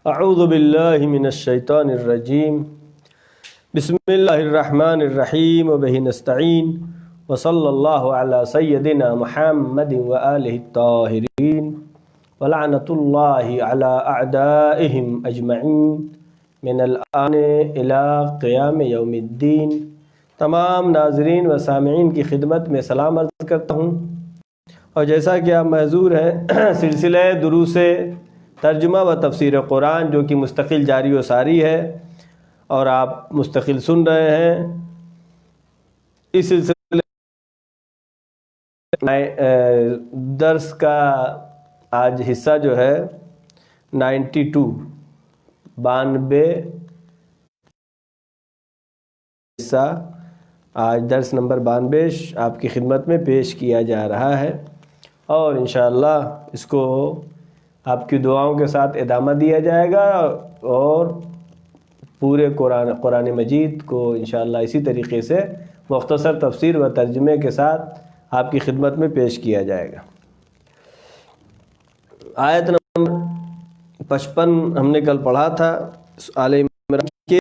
اعوذ باللہ من الشیطان الرجیم بسم اللہ الرحمن الرحیم وبہ نستعین وصلی اللہ علی سیدنا محمد وآلہ الطاہرین ولعنۃ اللہ علی اعدائہم اجمعین من الآن الی قیام یوم الدین۔ تمام ناظرین و سامعین کی خدمت میں سلام عرض کرتا ہوں، اور جیسا کہ آپ معذور ہیں سلسلہ دروس ترجمہ و تفسیر قرآن جو کہ مستقل جاری و ساری ہے اور آپ مستقل سن رہے ہیں، اس سلسلے درس کا آج حصہ جو ہے 92 حصہ آج درس نمبر 92 آپ کی خدمت میں پیش کیا جا رہا ہے، اور انشاءاللہ اس کو آپ کی دعاؤں کے ساتھ ادامہ دیا جائے گا، اور پورے قرآن مجید کو انشاءاللہ اسی طریقے سے مختصر تفسیر و ترجمے کے ساتھ آپ کی خدمت میں پیش کیا جائے گا۔ آیت نمبر 55 ہم نے کل پڑھا تھا آل عمران کے،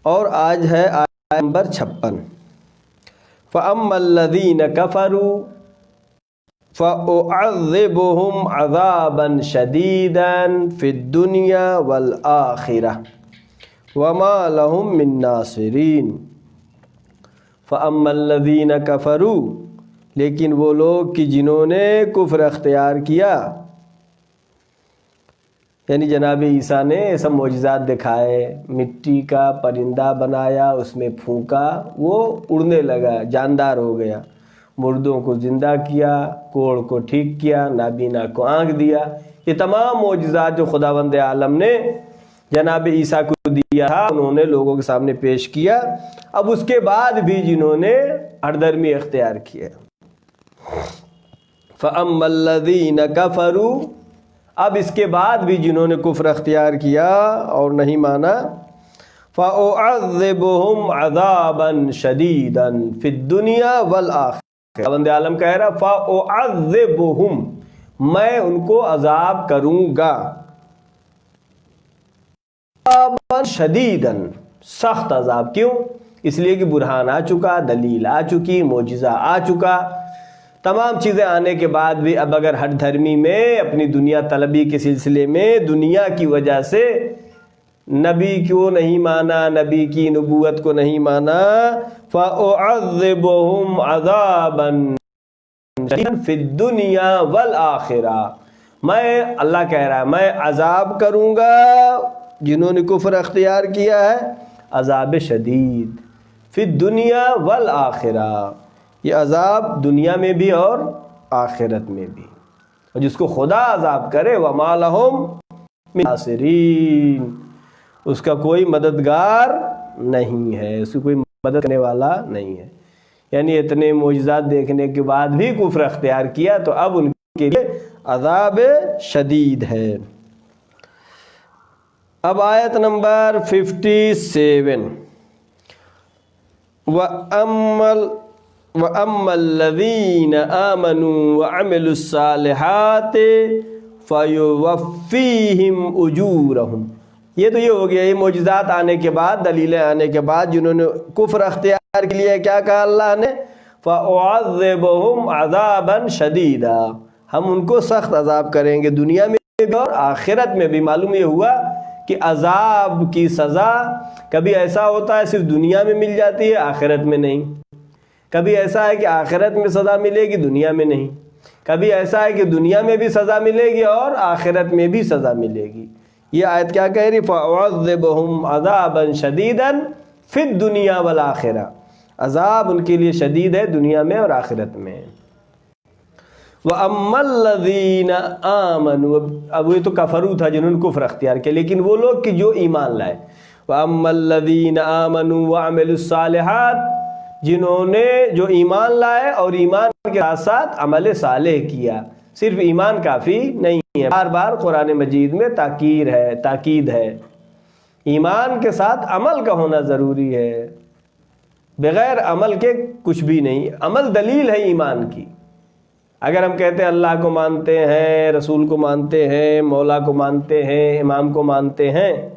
اور آج ہے آیت نمبر 56۔ فَأَمَّا الَّذِينَ كَفَرُوا فَأُعَذِّبُهُمْ عَذَابًا شَدِيدًا فِي الدُّنْيَا وَالْآخِرَةِ وَمَا لَهُم مِّن نَّاصِرِينَ۔ فَأَمَّا الَّذِينَ كَفَرُوا، لیکن وہ لوگ کہ جنہوں نے کفر اختیار کیا، یعنی جناب عیسیٰ نے ایسا معجزات دکھائے، مٹی کا پرندہ بنایا، اس میں پھونکا، وہ اڑنے لگا، جاندار ہو گیا، مردوں کو زندہ کیا، کوڑ کو ٹھیک کیا، نابینا کو آنکھ دیا، یہ تمام معجزات جو خداوند عالم نے جناب عیسیٰ کو دیا تھا انہوں نے لوگوں کے سامنے پیش کیا۔ اب اس کے بعد بھی جنہوں نے ہردرمی اختیار کیا، فَأَمَّا الَّذِينَ كَفَرُوا، اب اس کے بعد بھی جنہوں نے کفر اختیار کیا اور نہیں مانا، فَأُعَذِّبُهُمْ عَذَابًا شَدِيدًا فِي الدُّنْيَا وَالْآخِرَةِ۔ خداوند عالم کہہ رہا فَأُعَذِّبُهُمْ، میں ان کو عذاب کروں گا، عذابًا شدیدًا، سخت عذاب۔ کیوں؟ اس لیے کہ برہان آ چکا، دلیل آ چکی، معجزہ آ چکا، تمام چیزیں آنے کے بعد بھی اب اگر ہر دھرمی میں اپنی دنیا طلبی کے سلسلے میں دنیا کی وجہ سے نبی کو نہیں مانا، نبی کی نبوت کو نہیں مانا، فَأُعَذِّبُهُمْ عَذَابًا شَدِيدًا فِي الدُّنْيَا وَالْآخِرَةِ، میں اللہ کہہ رہا ہے میں عذاب کروں گا جنہوں نے کفر اختیار کیا ہے، عذاب شدید فی الدنیا والآخرہ، یہ عذاب دنیا میں بھی اور آخرت میں بھی، اور جس کو خدا عذاب کرے وَمَا لَهُم مِّن نَّاصِرِينَ، اس کا کوئی مددگار نہیں ہے، اس کی کوئی مدد کرنے والا نہیں ہے۔ یعنی اتنے معجزات دیکھنے کے بعد بھی کفر اختیار کیا تو اب ان کے لیے عذاب شدید ہے۔ اب آیت نمبر 57، وَأَمَّا الَّذِينَ آمَنُوا وَعَمِلُوا الصَّالِحَاتِ فَيُوَفِّيهِمْ أُجُورَهُمْ۔ یہ تو یہ ہو گیا، یہ معجزات آنے کے بعد، دلیلیں آنے کے بعد جنہوں نے کفر اختیار کے لیے کیا کہا اللہ نے، فَأُعَذِّبُهُمْ عَذَابًا شَدِيدًا، ہم ان کو سخت عذاب کریں گے دنیا میں بھی اور آخرت میں بھی۔ معلوم یہ ہوا کہ عذاب کی سزا کبھی ایسا ہوتا ہے صرف دنیا میں مل جاتی ہے، آخرت میں نہیں، کبھی ایسا ہے کہ آخرت میں سزا ملے گی دنیا میں نہیں، کبھی ایسا ہے کہ دنیا میں بھی سزا ملے گی اور آخرت میں بھی سزا ملے گی۔ یہ آیت کیا کہہ رہی، فَأُعَذِّبُهُمْ عَذَابًا شَدِيدًا فِي الدُّنْيَا وَالْآخِرَةِ، عذاب ان کے لیے شدید ہے دنیا میں اور آخرت میں۔ وَأَمَّا الَّذِينَ آمَنُوا، اب یہ تو کفروا تھا جنہوں نے کفر اختیار کیا، لیکن وہ لوگ کہ جو ایمان لائے، وَأَمَّا الَّذِينَ آمَنُوا وَعَمِلُوا الصَّالِحَاتِ، جنہوں نے جو ایمان لائے اور ایمان کے ساتھ ساتھ عمل صالح کیا، صرف ایمان کافی نہیں ہے، بار بار قرآن مجید میں تاکید ہے، ایمان کے ساتھ عمل کا ہونا ضروری ہے، بغیر عمل کے کچھ بھی نہیں، عمل دلیل ہے ایمان کی، اگر ہم کہتے ہیں اللہ کو مانتے ہیں، رسول کو مانتے ہیں، مولا کو مانتے ہیں، امام کو مانتے ہیں،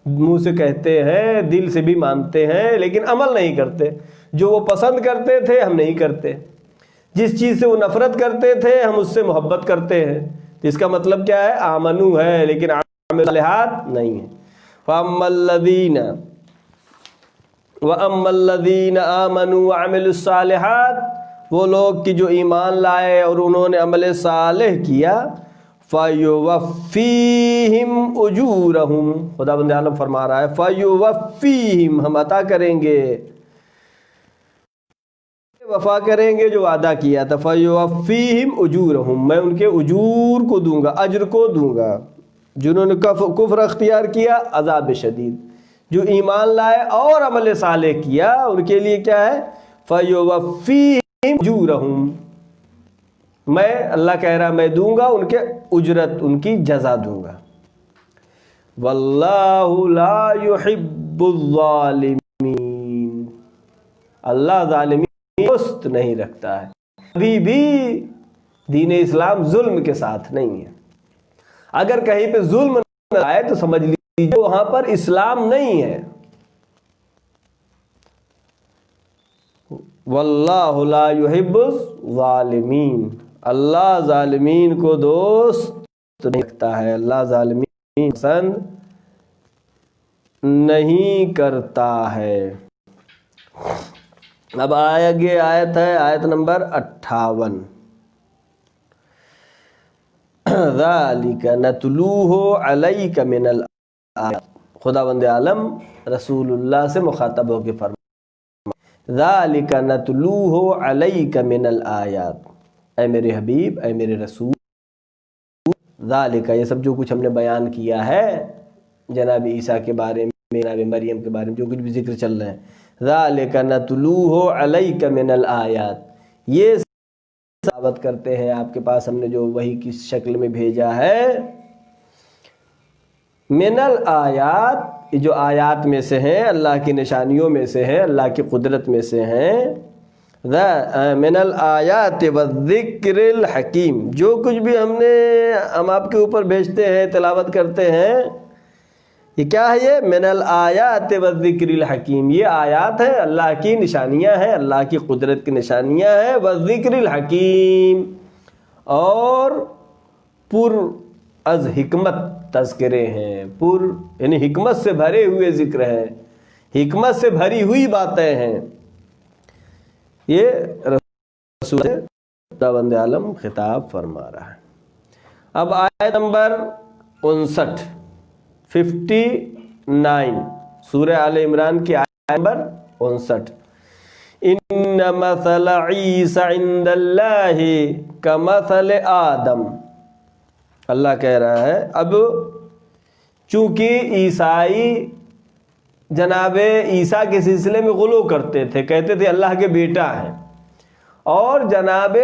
منہ سے کہتے ہیں، دل سے بھی مانتے ہیں، لیکن عمل نہیں کرتے، جو وہ پسند کرتے تھے ہم نہیں کرتے، جس چیز سے وہ نفرت کرتے تھے ہم اس سے محبت کرتے ہیں، تو اس کا مطلب کیا ہے؟ آمنو ہے لیکن عامل صالحات نہیں ہے۔ وَأَمَّا الَّذِينَ آمَنُوا وَعَمِلُوا الصَّالِحَاتِ، وہ لوگ کہ جو ایمان لائے اور انہوں نے عمل صالح کیا، فَيُوَفِّيهِمْ أُجُورَهُمْ، خدا بند عالم فرما رہا ہے فَيُوَفِّيهِمْ، ہم عطا کریں گے، وفا کریں گے جو وعدہ کیا تھا، فَيُوَفِّيهِمْ أُجُورَهُمْ، میں ان کے اجور کو دوں گا، اجر کو دوں گا۔ جنہوں نے کفر اختیار کیا عذاب شدید، جو ایمان لائے اور عمل صالح کیا ان کے لیے کیا ہے؟ فَيُوَفِّيهِمْ أُجُورَهُمْ، میں اللہ کہہ رہا میں دوں گا ان کے اجرت، ان کی جزا دوں گا۔ وَاللَّهُ لَا يُحِبُّ الظَّالِمِينَ، اللہ ظالمین دوست نہیں رکھتا ہے۔ ابھی بھی دین اسلام ظلم کے ساتھ نہیں ہے، اگر کہیں پہ ظلم نہ آئے تو سمجھ لیجیے وہاں پر اسلام نہیں ہے۔ واللہ لا يحب الظالمین، اللہ ظالمین کو دوست نہیں رکھتا ہے، اللہ ظالمین پسند نہیں کرتا ہے۔ اب آگے آیت ہے، آیت نمبر 58، ذَلِكَ نَتْلُوهُ عَلَيْكَ مِنَ الْآيَاتِ، خداوند عالم رسول اللہ سے مخاطب ہو کے فرمایا ذَلِكَ نَتْلُوهُ عَلَيْكَ مِنَ الْآيَاتِ، اے میرے حبیب، اے میرے رسول، ذَلِكَ یہ سب جو کچھ ہم نے بیان کیا ہے جناب عیسیٰ کے بارے میں، جناب مریم کے بارے میں جو کچھ بھی ذکر چل رہے ہیں، ذَلِكَ نَتْلُوهُ عَلَيْكَ مِنَ الْآيَاتِ، یہ ثابت کرتے ہیں آپ کے پاس ہم نے جو وحی کی شکل میں بھیجا ہے، من الآیات، جو آیات میں سے ہیں، اللہ کی نشانیوں میں سے ہیں، اللہ کی قدرت میں سے ہیں، من الآیات والذکر الحکیم، جو کچھ بھی ہم آپ کے اوپر بھیجتے ہیں، تلاوت کرتے ہیں، یہ کیا ہے؟ یہ من الآیات والذکر الحکیم، یہ آیات ہیں، اللہ کی نشانیاں ہیں، اللہ کی قدرت کی نشانیاں ہیں، والذکر الحکیم، اور پر از حکمت تذکرے ہیں، یعنی حکمت سے بھرے ہوئے ذکر ہیں، حکمت سے بھری ہوئی باتیں ہیں۔ یہ رسول خداوند عالم خطاب فرما رہا ہے۔ اب آیت نمبر 59 سورہ آل عمران کی آیت نمبر 59، ان مثل عیسی عند اللہ کمثل آدم، اللہ کہہ رہا ہے اب چونکہ عیسائی جناب عیسیٰ کے سلسلے میں غلو کرتے تھے، کہتے تھے اللہ کے بیٹا ہیں، اور جناب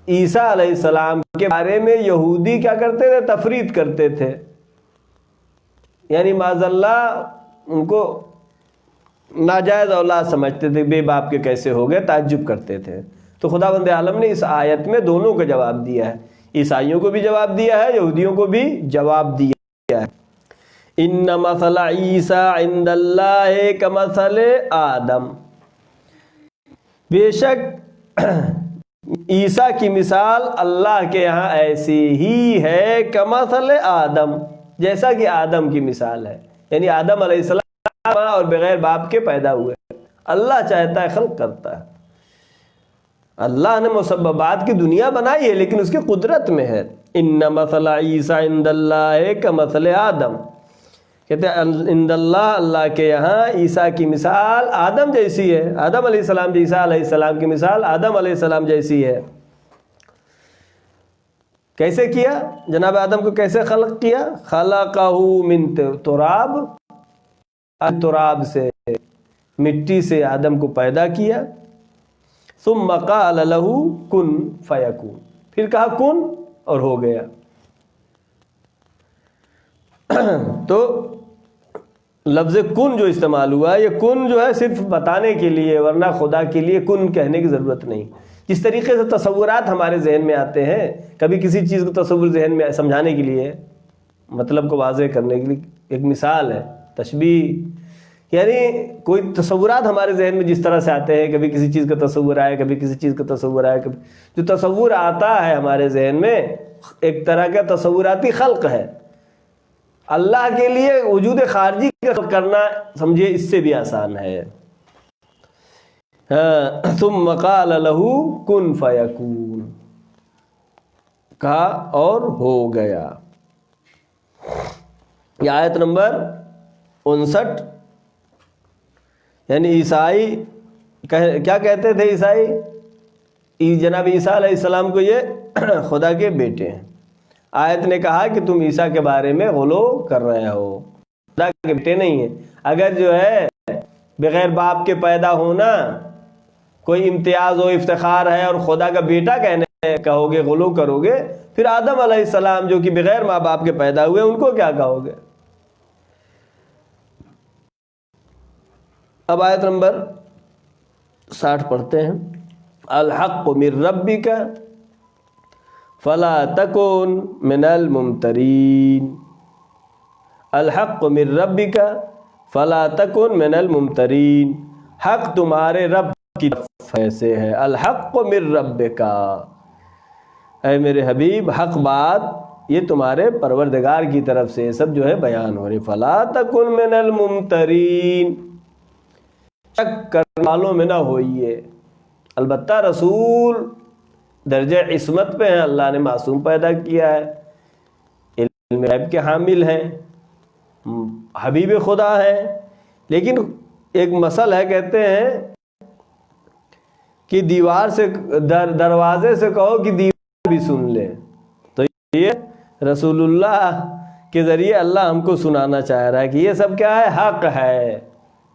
عیسیٰ علیہ السلام کے بارے میں یہودی کیا کرتے تھے؟ تفرید کرتے تھے، یعنی معاذ اللہ ان کو ناجائز اولاد سمجھتے تھے، بے باپ کے کیسے ہو گئے، تعجب کرتے تھے۔ تو خداوند عالم نے اس آیت میں دونوں کا جواب دیا ہے، عیسائیوں کو بھی جواب دیا ہے، یہودیوں کو بھی جواب دیا ہے۔ ان مثل عیسیٰ عند اللہ کمثل آدم، بے شک عیسیٰ کی مثال اللہ کے یہاں ایسی ہی ہے، کمثل آدم، جیسا کہ آدم کی مثال ہے، یعنی آدم علیہ السلام اور بغیر باپ کے پیدا ہوئے، اللہ چاہتا ہے خلق کرتا ہے، اللہ نے مسببات کی دنیا بنائی ہے لیکن اس کی قدرت میں ہے۔ ان مثل عیسیٰ عند اللہ کمثل آدم، کہتے ہیں عند اللہ، اللہ کے یہاں عیسیٰ کی مثال آدم جیسی ہے، آدم علیہ السلام، عیسیٰ علیہ السلام کی مثال آدم علیہ السلام جیسی ہے۔ کیسے کیا؟ جناب آدم کو کیسے خلق کیا؟ خلقہ من تراب، تراب سے، مٹی سے آدم کو پیدا کیا، ثم قال له کن فیکون، پھر کہا کن اور ہو گیا۔ تو لفظ کن جو استعمال ہوا، یہ کن جو ہے صرف بتانے کے لیے، ورنہ خدا کے لیے کن کہنے کی ضرورت نہیں۔ جس طریقے سے تصورات ہمارے ذہن میں آتے ہیں، کبھی کسی چیز کو تصور ذہن میں سمجھانے کے لیے، مطلب کو واضح کرنے کے لیے ایک مثال ہے تشبیہ، یعنی کوئی تصورات ہمارے ذہن میں جس طرح سے آتے ہیں، کبھی کسی چیز کا تصور آئے، کبھی کسی چیز کا تصور آئے، کبھی جو تصور آتا ہے ہمارے ذہن میں ایک طرح کا تصوراتی خلق ہے۔ اللہ کے لیے وجود خارجی کا خلق کرنا سمجھے اس سے بھی آسان ہے۔ ثم قال له کن فیکون، کہا اور ہو گیا۔ یہ آیت نمبر 59، یعنی عیسائی کیا کہتے تھے؟ عیسائی جناب عیسیٰ علیہ السلام کو یہ خدا کے بیٹے ہیں۔ آیت نے کہا کہ تم عیسیٰ کے بارے میں غلو کر رہے ہو، خدا کے بیٹے نہیں ہیں۔ اگر جو ہے بغیر باپ کے پیدا ہونا کوئی امتیاز و افتخار ہے اور خدا کا بیٹا کہو گے، غلو کرو گے، پھر آدم علیہ السلام جو کہ بغیر ماں باپ کے پیدا ہوئے ان کو کیا کہو گے؟ اب آیت نمبر 60 پڑھتے ہیں۔ الحق من ربک فلا تکن من الممترین، الحق من ربک فلا تکن من الممترین، حق تمہارے رب کی طرف سے ہے۔ الحق من ربک، اے میرے حبیب حق بات یہ تمہارے پروردگار کی طرف سے سب جو ہے بیان ہو رہی۔ فلا تکن من الممترین، شک کرنے والوں میں نہ ہوئیے۔ البتہ رسول درجہ عصمت پہ ہیں، اللہ نے معصوم پیدا کیا ہے، علم غیب کے حامل ہیں، حبیب خدا ہیں، لیکن ایک مسئلہ ہے، کہتے ہیں کہ دیوار سے دروازے سے کہو کہ دیوار بھی سن لے، تو یہ رسول اللہ کے ذریعے اللہ ہم کو سنانا چاہ رہا ہے کہ یہ سب کیا ہے؟ حق ہے،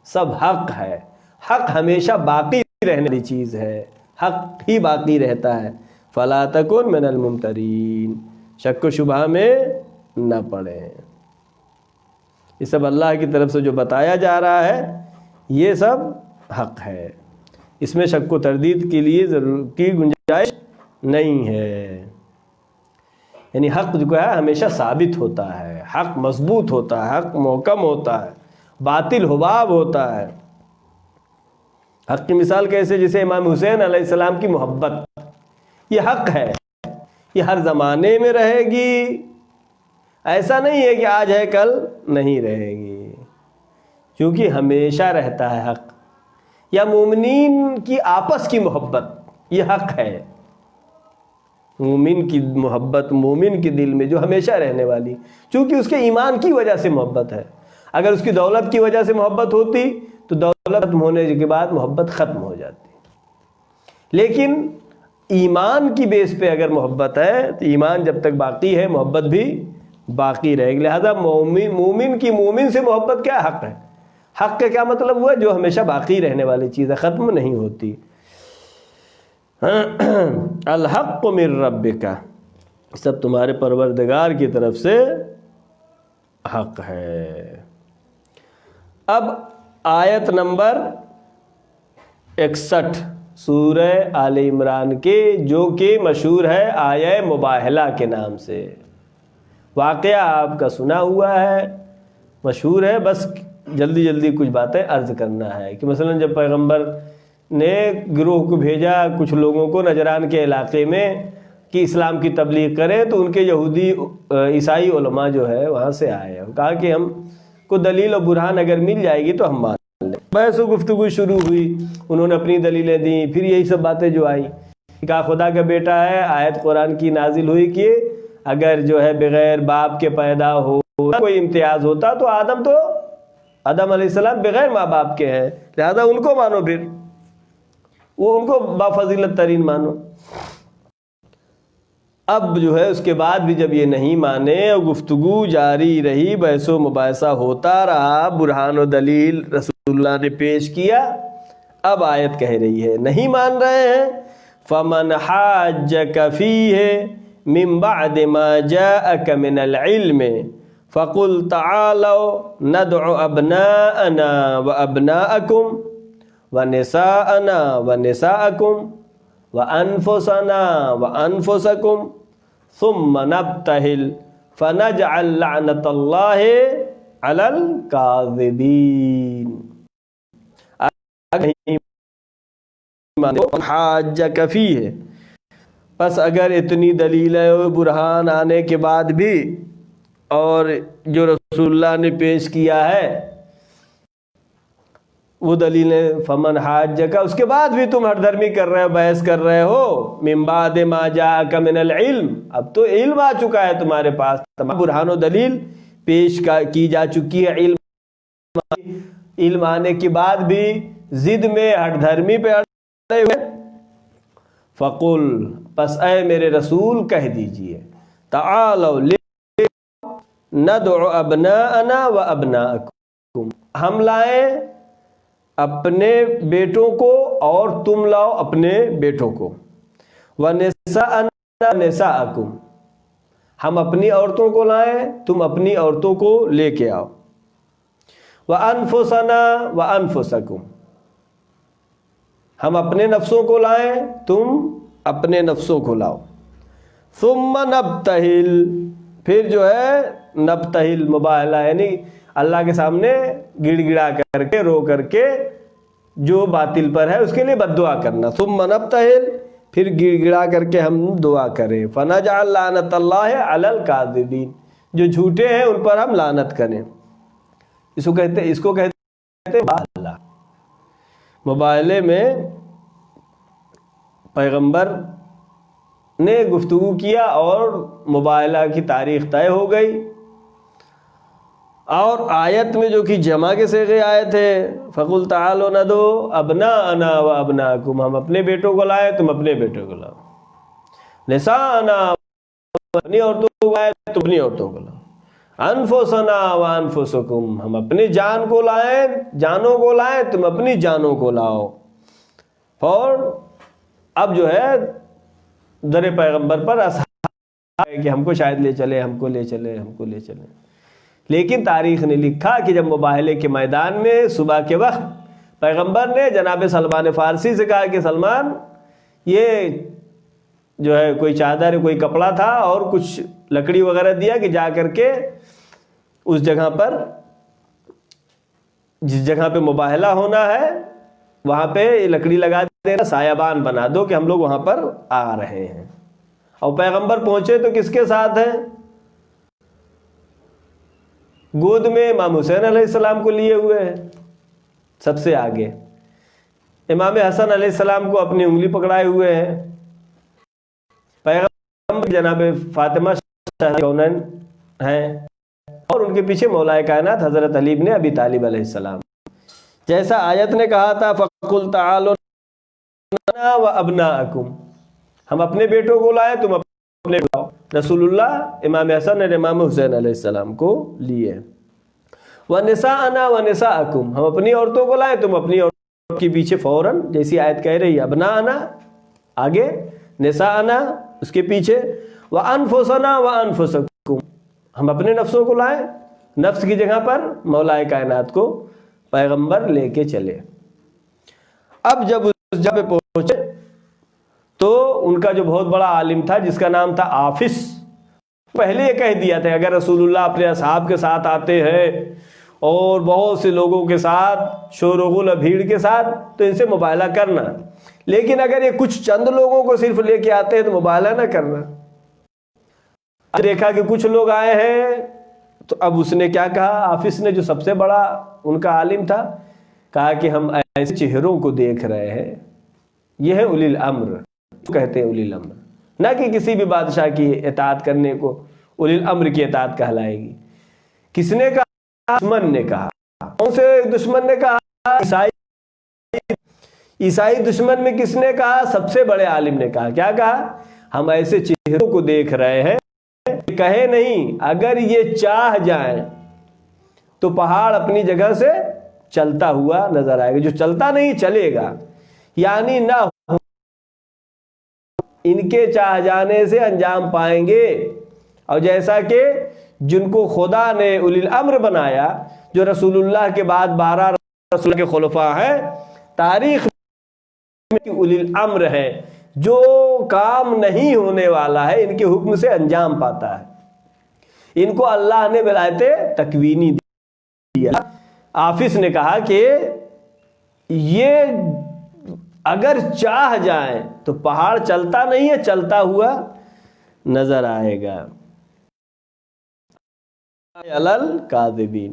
سب حق ہے۔ حق ہمیشہ باقی رہنے والی چیز ہے، حق ہی باقی رہتا ہے۔ فلا تکن من الممترین، شک و شبہ میں نہ پڑیں۔ یہ سب اللہ کی طرف سے جو بتایا جا رہا ہے یہ سب حق ہے، اس میں شک و تردید کے لیے کی گنجائش نہیں ہے۔ یعنی حق جو ہے ہمیشہ ثابت ہوتا ہے، حق مضبوط ہوتا ہے، حق محکم ہوتا ہے، باطل حباب ہوتا ہے۔ حق کی مثال کیسے؟ جیسے امام حسین علیہ السلام کی محبت، یہ حق ہے، یہ ہر زمانے میں رہے گی، ایسا نہیں ہے کہ آج ہے کل نہیں رہے گی، کیونکہ ہمیشہ رہتا ہے حق۔ یا مومنین کی آپس کی محبت، یہ حق ہے، مومن کی محبت مومن کے دل میں جو ہمیشہ رہنے والی، چونکہ اس کے ایمان کی وجہ سے محبت ہے۔ اگر اس کی دولت کی وجہ سے محبت ہوتی تو دولت ختم ہونے کے بعد محبت ختم ہو جاتی، لیکن ایمان کی بیس پہ اگر محبت ہے تو ایمان جب تک باقی ہے محبت بھی باقی رہے گی۔ لہذا مومن کی مومن سے محبت کیا حق ہے؟ حق کا کیا مطلب ہوا؟ جو ہمیشہ باقی رہنے والی چیز ہے، ختم نہیں ہوتی۔ الحق من ربک، سب تمہارے پروردگار کی طرف سے حق ہے۔ اب آیت نمبر 61 سورہ آل عمران کے، جو کہ مشہور ہے آیہ مباہلہ کے نام سے۔ واقعہ آپ کا سنا ہوا ہے، مشہور ہے، بس جلدی جلدی کچھ باتیں عرض کرنا ہے کہ مثلا جب پیغمبر نے گروہ کو بھیجا کچھ لوگوں کو نجران کے علاقے میں کہ اسلام کی تبلیغ کریں، تو ان کے یہودی عیسائی علماء جو ہے وہاں سے آئے، کہا کہ ہم کو دلیل و برہان اگر مل جائے گی تو ہم مان لیں۔ بحث و گفتگو شروع ہوئی، انہوں نے اپنی دلیلیں دیں، پھر یہی سب باتیں جو آئیں، کہا خدا کا بیٹا ہے، آیت قرآن کی نازل ہوئی کہ اگر جو ہے بغیر باپ کے پیدا ہو کوئی امتیاز ہوتا تو آدم علیہ السلام بغیر ماں باپ کے ہیں، لہذا ان کو مانو، پھر وہ ان کو بافضیلت ترین مانو۔ اب جو ہے اس کے بعد بھی جب یہ نہیں مانے اور گفتگو جاری رہی، بحث و مباحثہ ہوتا رہا، برہان و دلیل رسول اللہ نے پیش کیا، اب آیت کہہ رہی ہے نہیں مان رہے ہیں، فَمَنْ حَاجَّكَ فِيهِ مِنْ بَعْدِ مَا جَاءَكَ مِنَ الْعِلْمِ فَقُلْ تَعَالَوْا نَدْعُ أَبْنَاءَنَا وَأَبْنَاءَكُمْ وَنِسَاءَنَا وَنِسَاءَكُمْ وَأَنفُسَنَا وَأَنفُسَكُمْ ثُمَّ نَبْتَهِلْ فَنَجْعَلْ لَعْنَةَ اللَّهِ عَلَى الْكَاذِبِينَ۔ حَاجَّكَ فِيهِ، بس اگر اتنی دلیل و برہان آنے کے بعد بھی اور جو رسول اللہ نے پیش کیا ہے وہ دلیلیں، فمن حاجک، اس کے بعد بھی تم ہٹ دھرمی کر رہے ہو، بحث کر رہے ہو، من بعد ما جاءک من العلم، اب تو علم آ چکا ہے تمہارے پاس، تمام برہان و دلیل پیش کی جا چکی ہے، علم آنے کے بعد بھی ضد میں ہٹ دھرمی پہ اڑے ہوئے، فقل، پس اے میرے رسول کہہ دیجئے، تعالوا ندعو ابناءنا و ابناءکم، ہم لائیں اپنے بیٹوں کو اور تم لاؤ اپنے بیٹوں کو، وَنِسَاءَنَا نِسَاءَكُمْ، ہم اپنی عورتوں کو لائیں تم اپنی عورتوں کو لے کے آؤ، وَأَنفُسَنَا وَأَنفُسَكُمْ، ہم اپنے نفسوں کو لائیں تم اپنے نفسوں کو لاؤ، ثُمَّ نَبْتَهِلْ، پھر جو ہے نبتہل مباہلہ، یعنی اللہ کے سامنے گڑ گڑا کر کے رو کر کے جو باطل پر ہے اس کے لیے بد دعا کرنا، ثم نبتہل، پھر گڑ گڑا کر کے ہم دعا کریں، فنجعل لعنت اللہ علی الکاذبین، جو جھوٹے ہیں ان پر ہم لعنت کریں، اس کو کہتے ہیں مباہلہ۔ مباہلے میں پیغمبر نے گفتگو کیا اور مباہلہ کی تاریخ طے ہو گئی، اور آیت میں جو کہ جمع کے صیغے آئے تھے، فَقُلْ تَعَالُوا نَدْعُوا أَبْنَاءَنَا وَأَبْنَاءَكُمْ، ہم اپنے بیٹوں کو لائیں تم اپنے بیٹوں کو لاؤ، نِسَاءَنَا، اپنی عورتوں کو لائیں تم اپنی عورتوں کو لاؤ، أَنفُسَنَا وَأَنفُسَكُمْ، ہم اپنی جان کو لائیں جانوں کو لائیں تم اپنی جانوں کو لاؤ، اور اب جو ہے در پیغمبر پر اصحاب کہ ہم کو شاید لے چلے، ہم کو لے چلے، ہم کو لے چلے، لیکن تاریخ نے لکھا کہ جب مباہلے کے میدان میں صبح کے وقت پیغمبر نے جناب سلمان فارسی سے کہا کہ سلمان، یہ جو ہے کوئی چادر کوئی کپڑا تھا اور کچھ لکڑی وغیرہ دیا کہ جا کر کے اس جگہ پر جس جگہ پہ مباہلہ ہونا ہے وہاں پہ لکڑی لگا دینا، سایبان بنا دو کہ ہم لوگ وہاں پر آ رہے ہیں، اور پیغمبر پہنچے تو کس کے ساتھ ہیں؟ گود میں امام حسین علیہ السلام کو لیے ہوئے ہیں سب سے آگے، امام حسن علیہ السلام کو اپنی انگلی پکڑائے ہوئے ہیں، پیغمبر جناب فاطمہ شاہ کونین ہیں، اور ان کے پیچھے مولا کائنات حضرت علی بن ابی طالب علیہ السلام، جیسا آیت نے کہا تھا فَقُلْ تَعَالُوا ابْنَاءَنَا وَأَبْنَاءَكُمْ، ہم اپنے بیٹوں کو لائے تم اپنے کو لاؤ، رسول اللہ امام حسن اور امام حسین علیہ السلام کو لیے، وَنِسَاءَنَا وَنِسَاءَكُمْ، ہم اپنی عورتوں کو لائے تم اپنی عورتوں کے پیچھے فوراً جیسی آیت کہہ رہی ہے، ابناءنا آگے، نساءنا اس کے پیچھے، وَأَنفُسَنَا وَأَنفُسَكُمْ، ہم اپنے نفسوں کو لائے، نفس کی جگہ پر مولا کائنات کو پیغمبر لے کے چلے۔ اب جب اس جگہ پہ پہنچے تو ان کا جو بہت بڑا عالم تھا جس کا نام تھا آفس، پہلے یہ کہہ دیا تھا اگر رسول اللہ اپنے اصحاب کے ساتھ آتے ہیں اور بہت سے لوگوں کے ساتھ شور و غل بھیڑ کے ساتھ تو ان سے مباہلہ کرنا، لیکن اگر یہ کچھ چند لوگوں کو صرف لے کے آتے ہیں تو مباہلہ نہ کرنا۔ دیکھا کہ کچھ لوگ آئے ہیں تو اب اس نے کیا کہا، آفس نے جو سب سے بڑا ان کا عالم تھا، کہا کہ ہم ایسے چہروں کو دیکھ رہے ہیں، یہ ہے اولی الامر، کہتے ہیں اولی الامر، نہ کہ کسی بھی بادشاہ کی اطاعت کرنے کو اولی الامر کی اطاعت کہلائے گی۔ کس نے کہا؟ دشمن نے کہا۔ کون سے دشمن نے کہا؟ عیسائی دشمن میں کس نے کہا؟ سب سے بڑے عالم نے کہا۔ کیا کہا؟ ہم ایسے چہروں کو دیکھ رہے ہیں، کہے نہیں اگر یہ چاہ جائیں تو پہاڑ اپنی جگہ سے چلتا ہوا نظر آئے گا، جو چلتا نہیں چلے گا، یعنی نہ ان کے چاہ جانے سے انجام پائیں گے۔ اور جیسا کہ جن کو خدا نے اولی الامر بنایا، جو رسول اللہ کے بعد 12 رسول کے خلفاء ہیں، تاریخ میں اولی الامر ہے جو کام نہیں ہونے والا ہے ان کے حکم سے انجام پاتا ہے۔ ان کو اللہ نے ولایت تکوینی دیا۔ حافظ نے کہا کہ یہ اگر چاہ جائیں تو پہاڑ چلتا نہیں ہے، چلتا ہوا نظر آئے گا۔ علل کاذبین،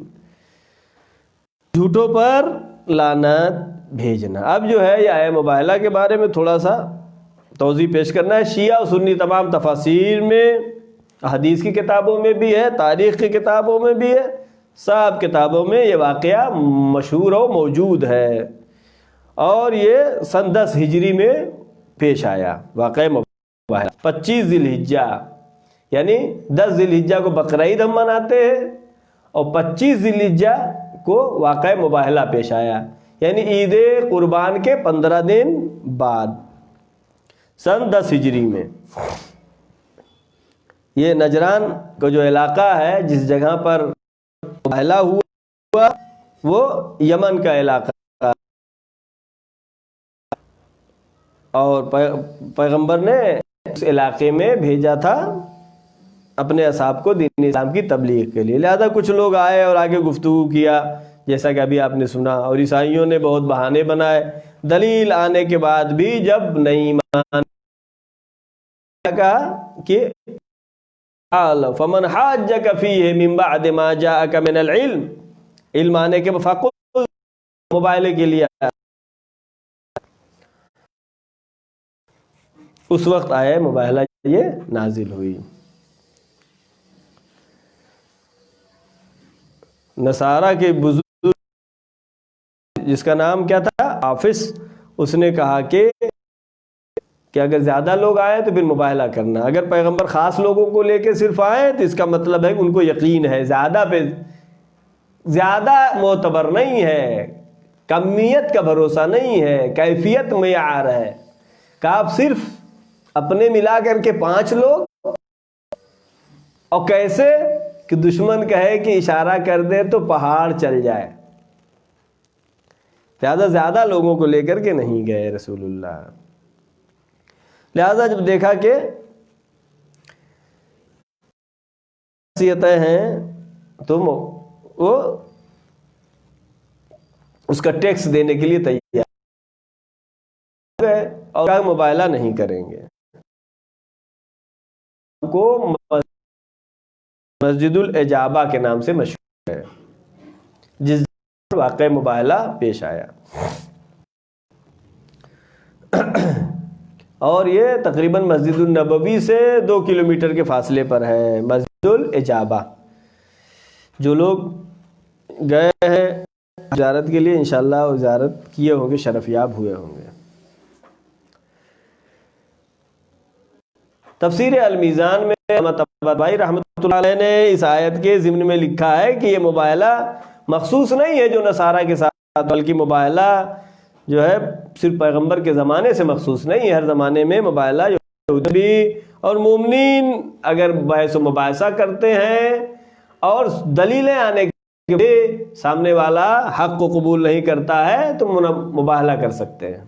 جھوٹوں پر لعنت بھیجنا۔ اب جو ہے یہ آیہ مباہلہ کے بارے میں تھوڑا سا توضیح پیش کرنا ہے۔ شیعہ و سنی تمام تفاسیر میں، حدیث کی کتابوں میں بھی ہے، تاریخ کی کتابوں میں بھی ہے، سب کتابوں میں یہ واقعہ مشہور و موجود ہے، اور یہ سن 10 ہجری میں پیش آیا واقعہ مباہلہ۔ 25 ذی الحجہ یعنی 10 ذی الحجہ کو بقرعید ہم مناتے ہیں، اور 25 ذی الحجہ کو واقعہ مباہلہ پیش آیا، یعنی عید قربان کے 15 دن بعد سن 10 ہجری میں۔ یہ نجران کا جو علاقہ ہے جس جگہ پر مباہلہ ہوا وہ یمن کا علاقہ، اور پیغمبر نے اس علاقے میں بھیجا تھا اپنے اصحاب کو دین اسلام کی تبلیغ کے لیے، لہذا کچھ لوگ آئے اور آگے گفتگو کیا جیسا کہ ابھی آپ نے سنا، اور عیسائیوں نے بہت بہانے بنائے۔ دلیل آنے کے بعد بھی جب نہیں مان، کہا کہ فمن حاجک فیہ من بعد ما جاءک من العلم، علم آنے کے فقل مباہلے کے لیے اس وقت آئے مباہلہ یہ نازل ہوئی۔ نصارہ کے بزرگ جس کا نام کیا تھا حافظ، اس نے کہا کہ اگر زیادہ لوگ آئے تو پھر مباہلہ کرنا، اگر پیغمبر خاص لوگوں کو لے کے صرف آئے تو اس کا مطلب ہے کہ ان کو یقین ہے، زیادہ پہ زیادہ معتبر نہیں ہے، کمیت کا بھروسہ نہیں ہے، کیفیت معیار ہے کہ آپ صرف اپنے ملا کر کے 5 لوگ، اور کیسے کہ دشمن کہے کہ اشارہ کر دے تو پہاڑ چل جائے، لہذا زیادہ لوگوں کو لے کر کے نہیں گئے رسول اللہ۔ لہذا جب دیکھا کہ خاصیتیں ہیں تو وہ اس کا ٹیکس دینے کے لیے تیار گئے اور مباہلہ نہیں کریں گے۔ کو مسجد الاجابہ کے نام سے مشہور ہے، جس واقع مباہلہ پیش آیا، اور یہ تقریباً مسجد النبوی سے 2 کلومیٹر کے فاصلے پر ہے مسجد الاجابہ۔ جو لوگ گئے ہیں زیارت کے لیے انشاءاللہ وہ زیارت کیے ہوں گے، شرف یاب ہوئے ہوں گے۔ تفسیر المیزان میں بھائی رحمۃ اللہ علیہ نے اس آیت کے ضمن میں لکھا ہے کہ یہ مباہلہ مخصوص نہیں ہے جو نصارہ کے ساتھ، بلکہ مباہلہ جو ہے صرف پیغمبر کے زمانے سے مخصوص نہیں ہے، ہر زمانے میں مباہلہ بھی، اور مومنین اگر بحث و مباحثہ کرتے ہیں اور دلیلیں آنے کے بعد سامنے والا حق کو قبول نہیں کرتا ہے تو مباہلہ کر سکتے ہیں۔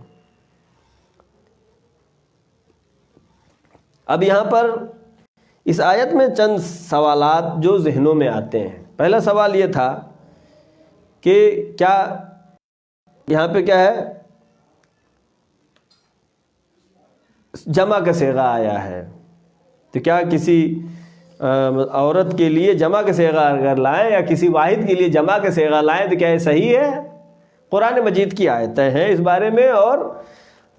اب یہاں پر اس آیت میں چند سوالات جو ذہنوں میں آتے ہیں۔ پہلا سوال یہ تھا کہ کیا یہاں پہ کیا ہے، جمع کا صیغہ آیا ہے، تو کیا کسی عورت کے لیے جمع کا صیغہ اگر لائیں یا کسی واحد کے لیے جمع کا صیغہ لائیں تو کیا یہ صحیح ہے؟ قرآن مجید کی آیتیں ہیں اس بارے میں، اور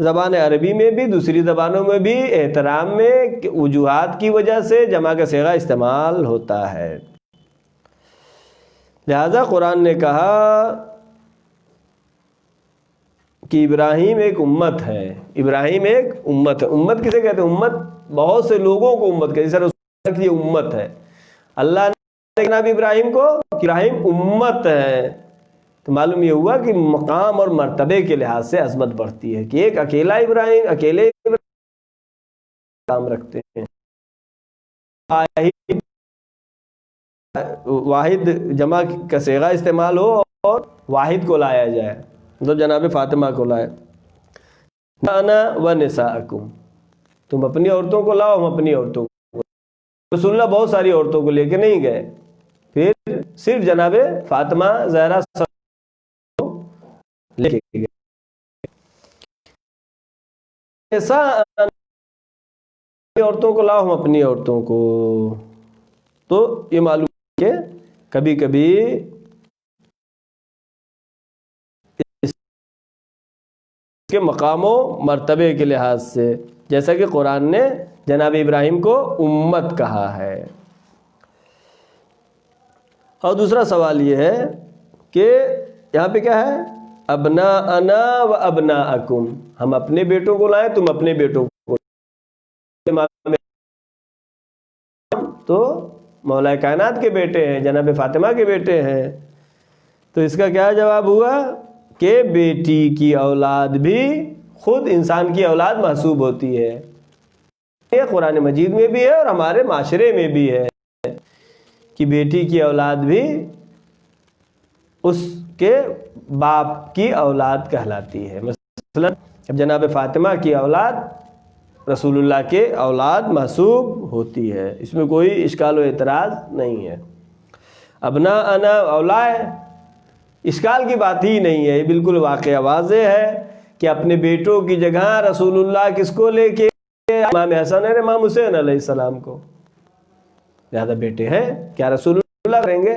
زبان عربی میں بھی دوسری زبانوں میں بھی احترام میں وجوہات کی وجہ سے جمع کا صیغہ استعمال ہوتا ہے۔ لہذا قرآن نے کہا کہ ابراہیم ایک امت ہے، ابراہیم ایک امت ہے۔ امت کسے کہتے ہیں؟ امت بہت سے لوگوں کو امت کہتے ہیں، جیسے یہ امت ہے۔ اللہ نے کہا نبی ابراہیم کو کہ ابراہیم امت ہے، تو معلوم یہ ہوا کہ مقام اور مرتبے کے لحاظ سے عظمت بڑھتی ہے کہ ایک اکیلا ابراہیم اکیلے کام رکھتے ہیں، واحد جمع کا صیغہ استعمال ہو اور واحد کو لایا جائے، تو جناب فاطمہ کو لائے، انا و نساءکم، تم اپنی عورتوں کو لاؤ، ہم اپنی عورتوں کو. رسول اللہ بہت ساری عورتوں کو لے کے نہیں گئے، پھر صرف جناب فاطمہ زہرا کو لے کے گئے. ایسا عورتوں کو لاؤ، ہم اپنی عورتوں کو. تو یہ معلوم ہے کہ کبھی کبھی اس کے مقام و مرتبے کے لحاظ سے، جیسا کہ قرآن نے جناب ابراہیم کو امت کہا ہے. اور دوسرا سوال یہ ہے کہ یہاں پہ کیا ہے؟ ابناءنا و ابناءکم، ہم اپنے بیٹوں کو لائیں، تم اپنے بیٹوں کو. تو مولا کائنات کے بیٹے ہیں، جناب فاطمہ کے بیٹے ہیں. تو اس کا کیا جواب ہوا کہ بیٹی کی اولاد بھی خود انسان کی اولاد محسوب ہوتی ہے. یہ قرآن مجید میں بھی ہے اور ہمارے معاشرے میں بھی ہے کہ بیٹی کی اولاد بھی اس کے باپ کی اولاد کہلاتی ہے. مثلا اب جناب فاطمہ کی اولاد رسول اللہ کے اولاد محسوب ہوتی ہے، اس میں کوئی اشکال و اعتراض نہیں ہے. ابناءنا اولاد، اشکال کی بات ہی نہیں ہے، یہ بالکل واقعہ واضح ہے کہ اپنے بیٹوں کی جگہ رسول اللہ کس کو لے کے امام حسن اور امام حسین علیہ السلام کو. زیادہ بیٹے ہیں، کیا رسول اللہ کریں گے؟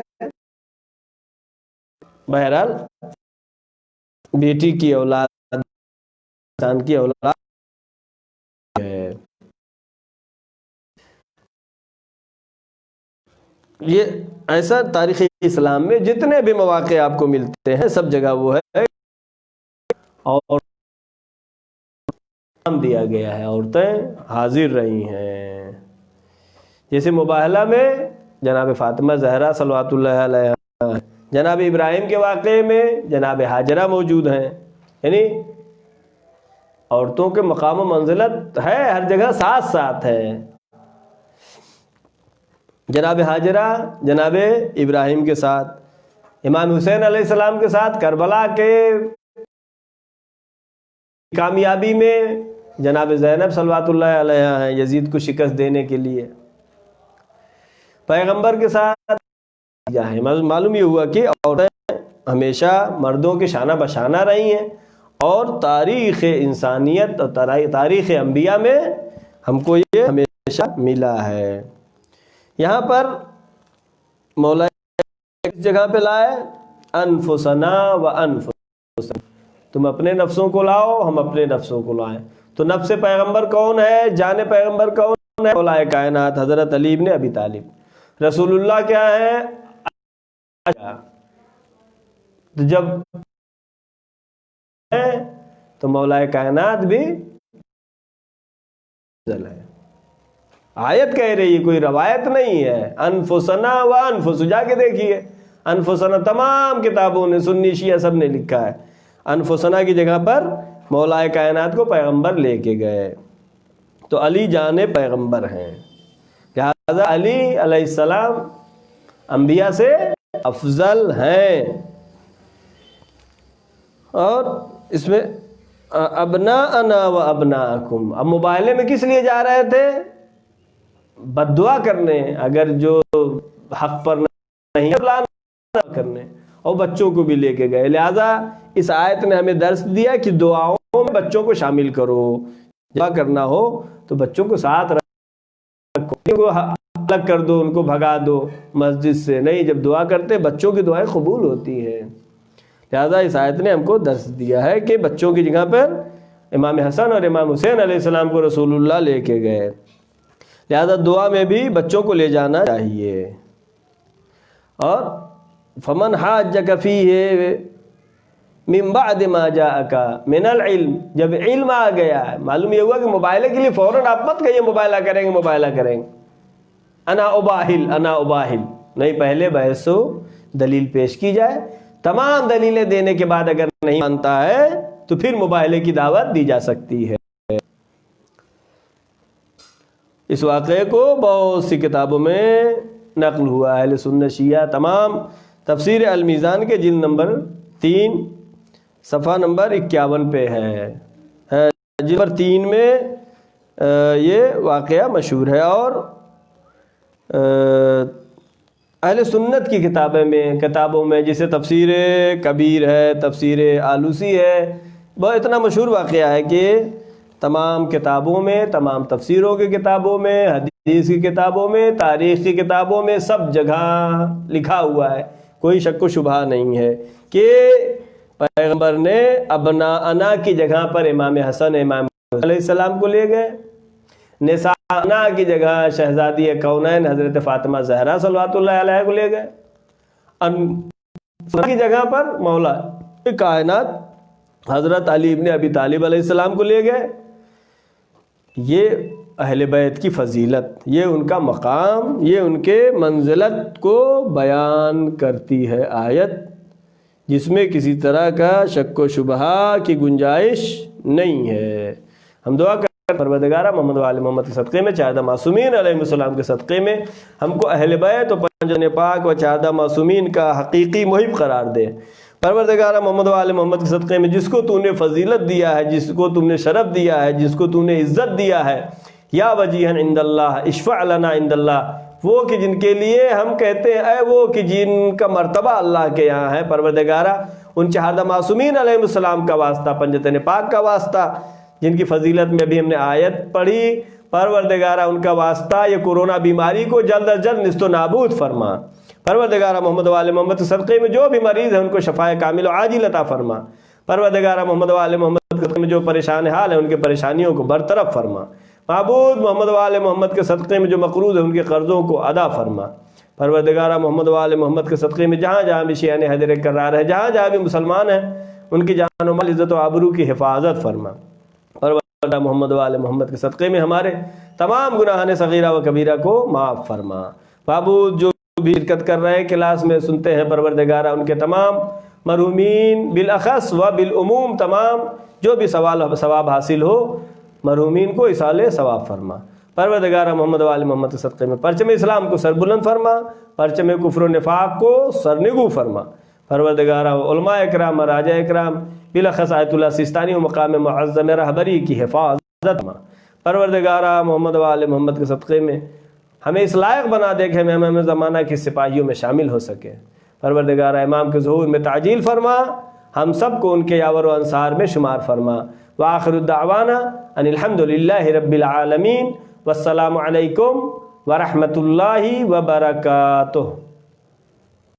بہرحال بیٹی کی اولاد انسان کی اولاد ہے. یہ ایسا تاریخ اسلام میں جتنے بھی مواقع آپ کو ملتے ہیں سب جگہ وہ ہے. اور دیا گیا ہے، عورتیں حاضر رہی ہیں. جیسے مباہلہ میں جناب فاطمہ زہرا صلوات اللہ علیہا، جناب ابراہیم کے واقعے میں جناب ہاجرہ موجود ہیں. یعنی عورتوں کے مقام و منزلت ہے ہر جگہ ساتھ ساتھ ہے. جناب ہاجرہ جناب ابراہیم کے ساتھ، امام حسین علیہ السلام کے ساتھ کربلا کے کامیابی میں جناب زینب صلوات اللہ علیہا ہیں یزید کو شکست دینے کے لیے. پیغمبر کے ساتھ معلوم یہ ہوا کہ عورتیں ہمیشہ مردوں کے شانہ بشانہ رہی ہیں، اور تاریخ انسانیت اور تاریخ انبیاء میں ہم کو یہ ہمیشہ ملا ہے. یہاں پر مولا اس جگہ پہ لائے انفسنا و انفسنا، تم اپنے نفسوں کو لاؤ، ہم اپنے نفسوں کو لائیں. تو نفس پیغمبر کون ہے؟ جان پیغمبر کون ہے؟ مولا کائنات حضرت علی ابن ابی طالب. رسول اللہ کیا ہے؟ تو جب تو مولا کائنات بھی ہے. آیت کہہ رہی ہے، کوئی روایت نہیں ہے. انفسنا و انفس، جا کے دیکھیے انفسنا تمام کتابوں نے، سنی شیعہ سب نے لکھا ہے. انفسنا کی جگہ پر مولا کائنات کو پیغمبر لے کے گئے. تو علی جان پیغمبر ہیں، لہذا علی علیہ السلام انبیاء سے افضل ہیں. اور اس میں ابناءنا و ابناءکم، اب مباہلے میں کس لیے جا رہے تھے؟ بد دعا کرنے، اگر جو حق پر نہیں کرنے، اور بچوں کو بھی لے کے گئے. لہذا اس آیت نے ہمیں درس دیا کہ دعاؤں میں بچوں کو شامل کرو. دعا کرنا ہو تو بچوں کو ساتھ رکھو، ان کو الگ کر دو، ان کو بھگا دو مسجد سے نہیں. جب دعا کرتے بچوں کی دعائیں قبول ہوتی ہیں. لہذا اس آیت نے ہم کو درس دیا ہے کہ بچوں کی جگہ پر امام حسن اور امام حسین علیہ السلام کو رسول اللہ لے کے گئے. لہذا دعا میں بھی بچوں کو لے جانا چاہیے. اور فمن حاجک فیہ من بعد ما جاءک من العلم، جب علم آ گیا ہے، معلوم یہ ہوا کہ مباہلے کے لیے فوراً آپ مت کہیے مباہلہ کریں گے مباہلہ کریں گے، انا اباہل نہیں. پہلے بحث و دلیل پیش کی جائے، تمام دلیلیں دینے کے بعد اگر نہیں مانتا ہے تو پھر مباہلے کی دعوت دی جا سکتی ہے. اس واقعے کو بہت سی کتابوں میں نقل ہوا ہے. اہل سنت شیعہ تمام تفسیر المیزان کے جلد نمبر 3 صفحہ نمبر 51 پہ ہے. جلد نمبر 3 میں یہ واقعہ مشہور ہے۔ اور اہل سنت کی کتابوں میں جیسے تفسیر کبیر ہے، تفسیر آلوسی ہے، وہ اتنا مشہور واقعہ ہے کہ تمام کتابوں میں، تمام تفسیروں کی کتابوں میں، حدیث کی کتابوں میں، تاریخ کی کتابوں میں سب جگہ لکھا ہوا ہے، کوئی شک و شبہ نہیں ہے کہ پیغمبر نے ابناءنا کی جگہ پر امام حسن امام علیہ السلام کو لے گئے، نساءنا کی جگہ شہزادی کونین حضرت فاطمہ زہرا صلوات اللہ علیہ کو لے گئے، کی جگہ پر مولا کائنات حضرت علی ابن ابی طالب علیہ السلام کو لے گئے۔ یہ اہل بیت کی فضیلت، یہ ان کا مقام، یہ ان کے منزلت کو بیان کرتی ہے آیت، جس میں کسی طرح کا شک و شبہ کی گنجائش نہیں ہے۔ ہم دعا کرتے ہیں پروردگارہ محمد و آل محمد کے صدقے میں، چاہدہ معصومین علیہ السلام کے صدقے میں ہم کو اہل بیت و پنجن پاک و چاہدہ معصومین کا حقیقی محب قرار دے۔ پروردگارہ محمد و آل محمد کے صدقے میں جس کو تو نے فضیلت دیا ہے، جس کو تم نے شرف دیا ہے، جس کو تو نے عزت دیا ہے، یا وجیہن عند اللہ اشفع لنا عند اللہ، وہ کہ جن کے لیے ہم کہتے ہیں اے وہ کہ جن کا مرتبہ اللہ کے یہاں ہے، پروردگارہ ان چہادہ معصومین علیہ السلام کا واسطہ، پنجتن پاک کا واسطہ، جن کی فضیلت میں ابھی ہم نے آیت پڑھی، پروردگارہ ان کا واسطہ یہ کورونا بیماری کو جلد از جلد نیست و نابود فرما۔ پروردگارہ محمد و آل محمد کے صدقے میں جو بھی مریض ہیں ان کو شفائے کامل و عاجل عطا فرما۔ پروردگارہ محمد و آل محمد کے صدقے میں جو پریشان حال ہیں ان کے پریشانیوں کو برطرف فرما۔ معبود محمد و آل محمد کے صدقے میں جو مقروض ہیں ان کے قرضوں کو ادا فرما۔ پروردگارہ محمد و آل محمد کے صدقے میں جہاں جہاں بھی شیعہ حیدر کرار ہے، جہاں جہاں بھی مسلمان ہیں، ان کی جان و مال، عزت و آبرو کی حفاظت فرما۔ پروردگارہ محمد و آل محمد کے صدقے میں ہمارے تمام گناہان صغیرہ و کبیرہ کو معاف فرما۔ معبود جو بھی شرکت کر رہے ہیں، کلاس میں سنتے ہیں، پروردگارہ ان کے تمام مرحومین بالاخص و بالعموم تمام جو بھی ثواب حاصل ہو، مرحومین کو اصالِ ثواب فرما۔ پروردگارہ محمد و آل محمد کے صدقے میں پرچم اسلام کو سر بلند فرما، پرچم کفر و نفاق کو سرنگو فرما۔ پروردگارہ علماء اکرام، راجہ اکرام، بالاخص آیت اللہ سیستانی و مقام معظم رہبری کی حفاظت فرما۔ پروردگارہ محمد و آل محمد کے صدقے میں ہمیں اس لائق بنا دے کہ ہمیں زمانہ کی سپاہیوں میں شامل ہو سکے۔ پروردگارہ امام کے ظہور میں تعجیل فرما، ہم سب کو ان کے یاور و انصار میں شمار فرما۔ وآخر الدعوانا ان الحمد للہ رب العالمین، والسلام علیکم ورحمۃ اللہ وبرکاتہ۔